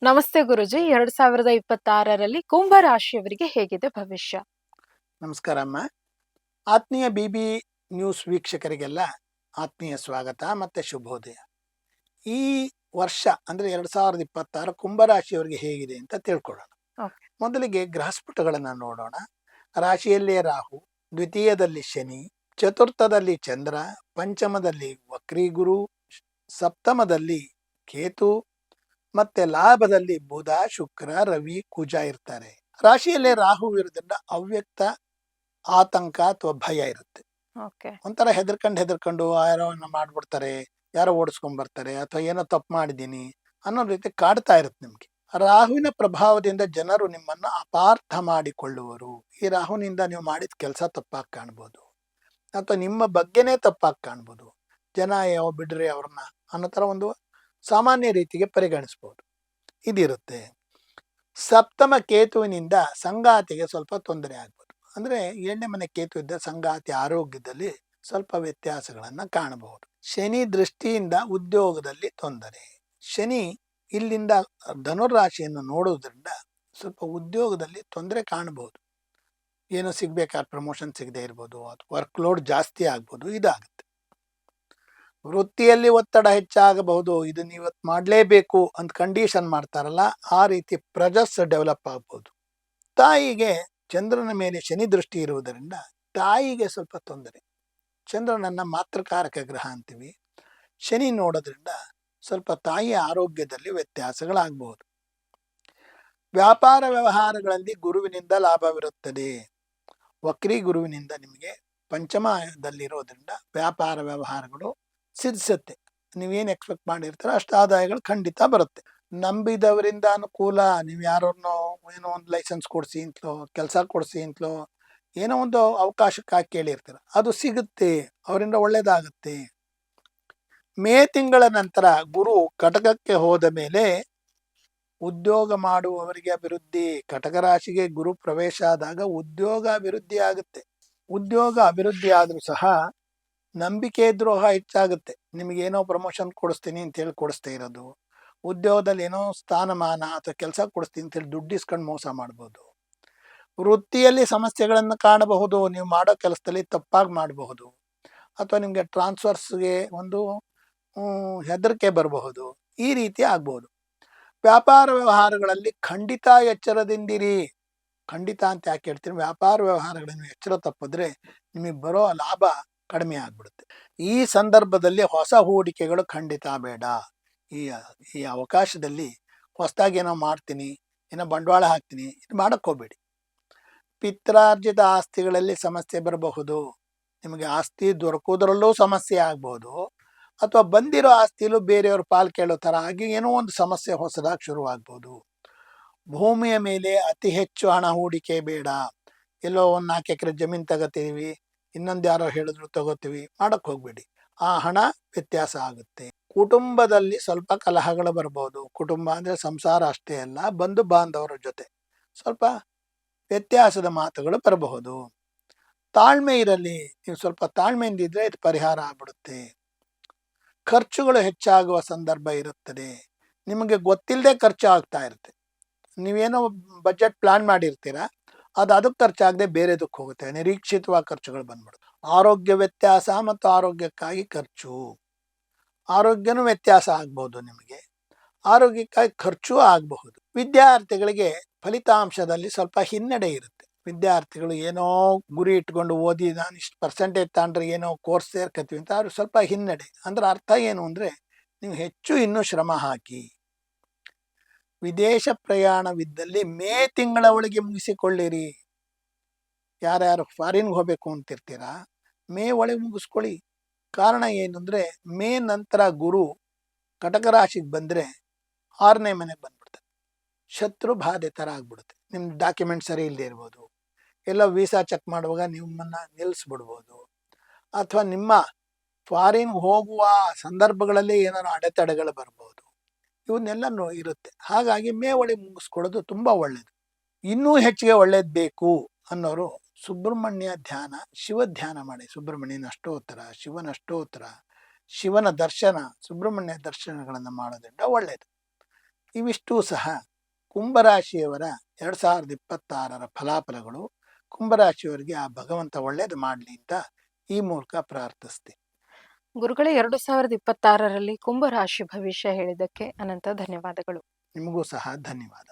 ನಮಸ್ತೆ ಗುರುಜಿ. 2026ರಲ್ಲಿ ಕುಂಭ ರಾಶಿಯವರಿಗೆ ಹೇಗಿದೆ ಭವಿಷ್ಯ? ನಮಸ್ಕಾರ ಅಮ್ಮ. ಆತ್ಮೀಯ BB ನ್ಯೂಸ್ ವೀಕ್ಷಕರಿಗೆಲ್ಲ ಆತ್ಮೀಯ ಸ್ವಾಗತ ಮತ್ತು ಶುಭೋದಯ. ಈ ವರ್ಷ ಅಂದರೆ 2026 ಕುಂಭರಾಶಿಯವರಿಗೆ ಹೇಗಿದೆ ಅಂತ ತಿಳ್ಕೊಳ್ಳೋಣ. ಓಕೆ. ಮೊದಲಿಗೆ ಗ್ರಹಸ್ಫುಟಗಳನ್ನು ನೋಡೋಣ. ರಾಶಿಯಲ್ಲೇ ರಾಹು, ದ್ವಿತೀಯದಲ್ಲಿ ಶನಿ, ಚತುರ್ಥದಲ್ಲಿ ಚಂದ್ರ, ಪಂಚಮದಲ್ಲಿ ವಕ್ರಿ ಗುರು, ಸಪ್ತಮದಲ್ಲಿ ಕೇತು ಮತ್ತೆ ಲಾಭದಲ್ಲಿ ಬುಧ, ಶುಕ್ರ, ರವಿ, ಕುಜ ಇರ್ತಾರೆ. ರಾಶಿಯಲ್ಲೇ ರಾಹು ಇರೋದ್ರಿಂದ ಅವ್ಯಕ್ತ ಆತಂಕ ಅಥವಾ ಭಯ ಇರುತ್ತೆ. ಓಕೆ. ಒಂಥರ ಹೆದರ್ಕೊಂಡು ಯಾರೋ ಮಾಡ್ಬಿಡ್ತಾರೆ, ಯಾರೋ ಓಡಿಸ್ಕೊಂಡ್ ಬರ್ತಾರೆ, ಅಥವಾ ಏನೋ ತಪ್ಪು ಮಾಡಿದ್ದೀನಿ ಅನ್ನೋ ರೀತಿ ಕಾಡ್ತಾ ಇರುತ್ತೆ ನಿಮ್ಗೆ. ರಾಹುವಿನ ಪ್ರಭಾವದಿಂದ ಜನರು ನಿಮ್ಮನ್ನ ಅಪಾರ್ಥ ಮಾಡಿಕೊಳ್ಳುವರು. ಈ ರಾಹುನಿಂದ ನೀವು ಮಾಡಿದ ಕೆಲಸ ತಪ್ಪಾಗಿ ಕಾಣ್ಬೋದು, ಅಥವಾ ನಿಮ್ಮ ಬಗ್ಗೆನೇ ತಪ್ಪಾಗಿ ಕಾಣ್ಬೋದು. ಜನ ಯಾವ ಬಿಡ್ರಿ ಅವ್ರನ್ನ ಅನ್ನೋ ತರ ಒಂದು ಸಾಮಾನ್ಯ ರೀತಿಗೆ ಪರಿಗಣಿಸ್ಬೋದು, ಇದಿರುತ್ತೆ. ಸಪ್ತಮ ಕೇತುವಿನಿಂದ ಸಂಗಾತಿಗೆ ಸ್ವಲ್ಪ ತೊಂದರೆ ಆಗ್ಬೋದು. ಅಂದ್ರೆ 7ನೇ ಮನೆ ಕೇತು ಇದ್ದ ಸಂಗಾತಿ ಆರೋಗ್ಯದಲ್ಲಿ ಸ್ವಲ್ಪ ವ್ಯತ್ಯಾಸಗಳನ್ನ ಕಾಣಬಹುದು. ಶನಿ ದೃಷ್ಟಿಯಿಂದ ಉದ್ಯೋಗದಲ್ಲಿ ತೊಂದರೆ. ಶನಿ ಇಲ್ಲಿಂದ ಧನುರಾಶಿಯನ್ನು ನೋಡೋದ್ರಿಂದ ಸ್ವಲ್ಪ ಉದ್ಯೋಗದಲ್ಲಿ ತೊಂದರೆ ಕಾಣಬಹುದು. ಏನೋ ಸಿಗ್ಬೇಕಾದ ಪ್ರಮೋಷನ್ ಸಿಗದೆ ಇರ್ಬೋದು, ಅಥವಾ ವರ್ಕ್ ಲೋಡ್ ಜಾಸ್ತಿ ಆಗ್ಬೋದು, ಇದಾಗುತ್ತೆ. ವೃತ್ತಿಯಲ್ಲಿ ಒತ್ತಡ ಹೆಚ್ಚಾಗಬಹುದು. ಇದನ್ನ ಇವತ್ತು ಮಾಡಲೇಬೇಕು ಅಂತ ಕಂಡೀಷನ್ ಮಾಡ್ತಾರಲ್ಲ, ಆ ರೀತಿ ಪ್ರಜಸ್ ಡೆವಲಪ್ ಆಗ್ಬೋದು. ತಾಯಿಗೆ ಚಂದ್ರನ ಮೇಲೆ ಶನಿ ದೃಷ್ಟಿ ಇರುವುದರಿಂದ ತಾಯಿಗೆ ಸ್ವಲ್ಪ ತೊಂದರೆ. ಚಂದ್ರನನ್ನ ಮಾತೃಕಾರಕ ಗ್ರಹ ಅಂತೀವಿ. ಶನಿ ನೋಡೋದ್ರಿಂದ ಸ್ವಲ್ಪ ತಾಯಿಯ ಆರೋಗ್ಯದಲ್ಲಿ ವ್ಯತ್ಯಾಸಗಳಾಗಬಹುದು. ವ್ಯಾಪಾರ ವ್ಯವಹಾರಗಳಲ್ಲಿ ಗುರುವಿನಿಂದ ಲಾಭವಿರುತ್ತದೆ. ವಕ್ರಿ ಗುರುವಿನಿಂದ ನಿಮಗೆ ಪಂಚಮದಲ್ಲಿರೋದ್ರಿಂದ ವ್ಯಾಪಾರ ವ್ಯವಹಾರಗಳು ಸಿದ್ಧಿಸುತ್ತೆ. ನೀವೇನು ಎಕ್ಸ್ಪೆಕ್ಟ್ ಮಾಡಿರ್ತೀರ ಅಷ್ಟು ಆದಾಯಗಳು ಖಂಡಿತ ಬರುತ್ತೆ. ನಂಬಿದವರಿಂದ ಅನುಕೂಲ. ನೀವು ಯಾರನ್ನೋ ಏನೋ ಒಂದು ಲೈಸೆನ್ಸ್ ಕೊಡಿಸಿ ಅಂತಲೋ, ಕೆಲಸ ಕೊಡಿಸಿ ಅಂತಲೋ, ಏನೋ ಒಂದು ಅವಕಾಶಕ್ಕಾಗಿ ಕೇಳಿರ್ತೀರ, ಅದು ಸಿಗುತ್ತೆ, ಅವರಿಂದ ಒಳ್ಳೇದಾಗುತ್ತೆ. ಮೇ ತಿಂಗಳ ನಂತರ ಗುರು ಕಟಕಕ್ಕೆ ಹೋದ ಮೇಲೆ ಉದ್ಯೋಗ ಮಾಡುವವರಿಗೆ ಅಭಿವೃದ್ಧಿ. ಕಟಕ ರಾಶಿಗೆ ಗುರು ಪ್ರವೇಶ ಆದಾಗ ಉದ್ಯೋಗ ಅಭಿವೃದ್ಧಿ ಆಗುತ್ತೆ. ಉದ್ಯೋಗ ಅಭಿವೃದ್ಧಿ ಆದ್ರೂ ಸಹ ನಂಬಿಕೆ ದ್ರೋಹ ಹೆಚ್ಚಾಗುತ್ತೆ. ನಿಮಗೇನೋ ಪ್ರಮೋಷನ್ ಕೊಡಿಸ್ತೀನಿ ಅಂತ ಹೇಳಿ ಕೊಡಿಸ್ತಾ ಇರೋದು, ಉದ್ಯೋಗದಲ್ಲಿ ಏನೋ ಸ್ಥಾನಮಾನ ಅಥವಾ ಕೆಲಸ ಕೊಡಿಸ್ತೀನಿ ಅಂತ ಹೇಳಿ ದುಡ್ಡು ಇಸ್ಕೊಂಡು ಮೋಸ ಮಾಡ್ಬೋದು. ವೃತ್ತಿಯಲ್ಲಿ ಸಮಸ್ಯೆಗಳನ್ನು ಕಾಣಬಹುದು. ನೀವು ಮಾಡೋ ಕೆಲಸದಲ್ಲಿ ತಪ್ಪಾಗಿ ಮಾಡಬಹುದು, ಅಥವಾ ನಿಮಗೆ ಟ್ರಾನ್ಸ್ಫರ್ಸ್ಗೆ ಒಂದು ಹೆದರಿಕೆ ಬರಬಹುದು. ಈ ರೀತಿ ಆಗ್ಬಹುದು. ವ್ಯಾಪಾರ ವ್ಯವಹಾರಗಳಲ್ಲಿ ಖಂಡಿತ ಎಚ್ಚರದಿಂದಿರಿ. ಖಂಡಿತ ಅಂತ ಯಾಕೆ ಹೇಳ್ತೀನಿ, ವ್ಯಾಪಾರ ವ್ಯವಹಾರಗಳನ್ನು ಎಚ್ಚರ ತಪ್ಪಿದ್ರೆ ನಿಮಗೆ ಬರೋ ಲಾಭ ಕಡಿಮೆ ಆಗ್ಬಿಡುತ್ತೆ. ಈ ಸಂದರ್ಭದಲ್ಲಿ ಹೊಸ ಹೂಡಿಕೆಗಳು ಖಂಡಿತ ಬೇಡ. ಈ ಅವಕಾಶದಲ್ಲಿ ಹೊಸದಾಗಿ ಏನೋ ಮಾಡ್ತೀನಿ, ಏನೋ ಬಂಡವಾಳ ಹಾಕ್ತೀನಿ, ಇದು ಮಾಡಕ್ ಹೋಗ್ಬೇಡಿ. ಪಿತ್ರಾರ್ಜಿತ ಆಸ್ತಿಗಳಲ್ಲಿ ಸಮಸ್ಯೆ ಬರಬಹುದು. ನಿಮಗೆ ಆಸ್ತಿ ದೊರಕೋದ್ರಲ್ಲೂ ಸಮಸ್ಯೆ ಆಗ್ಬಹುದು, ಅಥವಾ ಬಂದಿರೋ ಆಸ್ತಿಲೂ ಬೇರೆಯವ್ರ ಪಾಲು ಕೇಳೋ ತರ ಆಗಿ ಏನೋ ಒಂದು ಸಮಸ್ಯೆ ಹೊಸದಾಗಿ ಶುರುವಾಗ್ಬೋದು. ಭೂಮಿಯ ಮೇಲೆ ಅತಿ ಹೆಚ್ಚು ಹಣ ಹೂಡಿಕೆ ಬೇಡ. ಎಲ್ಲೋ ಒಂದು 4 ಎಕರೆ ಜಮೀನು ತಗೋತೀವಿ, ಇನ್ನೊಂದು ಯಾರೋ ಹೇಳಿದ್ರು ತಗೋತೀವಿ, ಮಾಡಕ್ ಹೋಗ್ಬೇಡಿ. ಆ ಹಣ ವ್ಯತ್ಯಾಸ ಆಗುತ್ತೆ. ಕುಟುಂಬದಲ್ಲಿ ಸ್ವಲ್ಪ ಕಲಹಗಳು ಬರ್ಬೋದು. ಕುಟುಂಬ ಅಂದ್ರೆ ಸಂಸಾರ ಅಷ್ಟೇ ಅಲ್ಲ, ಬಂಧು ಬಾಂಧವರ ಜೊತೆ ಸ್ವಲ್ಪ ವ್ಯತ್ಯಾಸದ ಮಾತುಗಳು ಬರಬಹುದು. ತಾಳ್ಮೆ ಇರಲಿ. ನೀವು ಸ್ವಲ್ಪ ತಾಳ್ಮೆಯಿಂದ ಇದ್ರೆ ಇದು ಪರಿಹಾರ ಆಗ್ಬಿಡುತ್ತೆ. ಖರ್ಚುಗಳು ಹೆಚ್ಚಾಗುವ ಸಂದರ್ಭ ಇರುತ್ತದೆ. ನಿಮಗೆ ಗೊತ್ತಿಲ್ಲದೆ ಖರ್ಚು ಆಗ್ತಾ ಇರುತ್ತೆ. ನೀವೇನೋ ಬಜೆಟ್ ಪ್ಲಾನ್ ಮಾಡಿರ್ತೀರಾ, ಅದು ಅದಕ್ಕೆ ಖರ್ಚಾಗದೆ ಬೇರೆದಕ್ಕೆ ಹೋಗುತ್ತೆ. ನಿರೀಕ್ಷಿತವಾಗಿ ಖರ್ಚುಗಳು ಬಂದ್ಬಿಡುತ್ತೆ. ಆರೋಗ್ಯ ವ್ಯತ್ಯಾಸ ಮತ್ತು ಆರೋಗ್ಯಕ್ಕಾಗಿ ಖರ್ಚು. ಆರೋಗ್ಯನೂ ವ್ಯತ್ಯಾಸ ಆಗ್ಬಹುದು. ನಿಮಗೆ ಆರೋಗ್ಯಕ್ಕಾಗಿ ಖರ್ಚು ಆಗಬಹುದು. ವಿದ್ಯಾರ್ಥಿಗಳಿಗೆ ಫಲಿತಾಂಶದಲ್ಲಿ ಸ್ವಲ್ಪ ಹಿನ್ನಡೆ ಇರುತ್ತೆ. ವಿದ್ಯಾರ್ಥಿಗಳು ಏನೋ ಗುರಿ ಇಟ್ಕೊಂಡು ಓದಿ ನಾನು ಇಷ್ಟು ಪರ್ಸೆಂಟೇಜ್ ತಗೊಂಡ್ರೆ ಏನೋ ಕೋರ್ಸ್ ಸೇರ್ಕತ್ತೀವಿ ಅಂತ ಅವ್ರು ಸ್ವಲ್ಪ ಹಿನ್ನಡೆ. ಅಂದ್ರೆ ಅರ್ಥ ಏನು ಅಂದ್ರೆ, ನೀವು ಹೆಚ್ಚು ಇನ್ನೂ ಶ್ರಮ ಹಾಕಿ. ವಿದೇಶ ಪ್ರಯಾಣವಿದ್ದಲ್ಲಿ ಮೇ ತಿಂಗಳ ಒಳಗೆ ಮುಗಿಸಿಕೊಳ್ಳಿರಿ. ಯಾರ್ಯಾರು ಫಾರಿನ್ಗೆ ಹೋಗ್ಬೇಕು ಅಂತಿರ್ತೀರಾ, ಮೇ ಒಳಗೆ ಮುಗಿಸ್ಕೊಳ್ಳಿ. ಕಾರಣ ಏನು ಅಂದ್ರೆ, ಮೇ ನಂತರ ಗುರು ಕಟಕ ರಾಶಿಗೆ ಬಂದ್ರೆ 6ನೇ ಮನೆಗೆ ಬಂದ್ಬಿಡ್ತಾರೆ. ಶತ್ರು ಬಾಧೆ ತರ ಆಗ್ಬಿಡುತ್ತೆ. ನಿಮ್ ಡಾಕ್ಯುಮೆಂಟ್ ಸರಿ ಇಲ್ಲದೆ ಇರ್ಬೋದು, ಎಲ್ಲ ವೀಸಾ ಚೆಕ್ ಮಾಡುವಾಗ ನಿಮ್ಮನ್ನ ನಿಲ್ಲಿಸ್ಬಿಡ್ಬೋದು, ಅಥವಾ ನಿಮ್ಮ ಫಾರಿನ್ ಹೋಗುವ ಸಂದರ್ಭಗಳಲ್ಲಿ ಏನಾದ್ರು ಅಡೆತಡೆಗಳು ಬರ್ಬೋದು. ಇವನ್ನೆಲ್ಲ ಇರುತ್ತೆ. ಹಾಗಾಗಿ ಮೇ ಒಳಗೆ ಮುಗಿಸ್ಕೊಳ್ಳೋದು ತುಂಬಾ ಒಳ್ಳೇದು. ಇನ್ನೂ ಹೆಚ್ಚಿಗೆ ಒಳ್ಳೇದು ಬೇಕು ಅನ್ನೋರು ಸುಬ್ರಹ್ಮಣ್ಯ ಧ್ಯಾನ, ಶಿವ ಧ್ಯಾನ ಮಾಡಿ. ಸುಬ್ರಹ್ಮಣ್ಯನ ಅಷ್ಟೋತ್ತರ, ಶಿವನ ಅಷ್ಟೋತ್ತರ, ಶಿವನ ದರ್ಶನ, ಸುಬ್ರಹ್ಮಣ್ಯ ದರ್ಶನಗಳನ್ನು ಮಾಡೋದ್ರಿಂದ ಒಳ್ಳೇದು. ಇವಿಷ್ಟೂ ಸಹ ಕುಂಭರಾಶಿಯವರ 2026 ಫಲಾಫಲಗಳು. ಕುಂಭರಾಶಿಯವರಿಗೆ ಆ ಭಗವಂತ ಒಳ್ಳೇದು ಮಾಡಲಿ ಅಂತ ಈ ಮೂಲಕ ಪ್ರಾರ್ಥಿಸ್ತೀನಿ. ಗುರುಗಳೇ, 2026ರಲ್ಲಿ ಕುಂಭ ರಾಶಿ ಭವಿಷ್ಯ ಹೇಳಿದ್ದಕ್ಕೆ ಅನಂತ ಧನ್ಯವಾದಗಳು. ನಿಮಗೂ ಸಹ ಧನ್ಯವಾದ.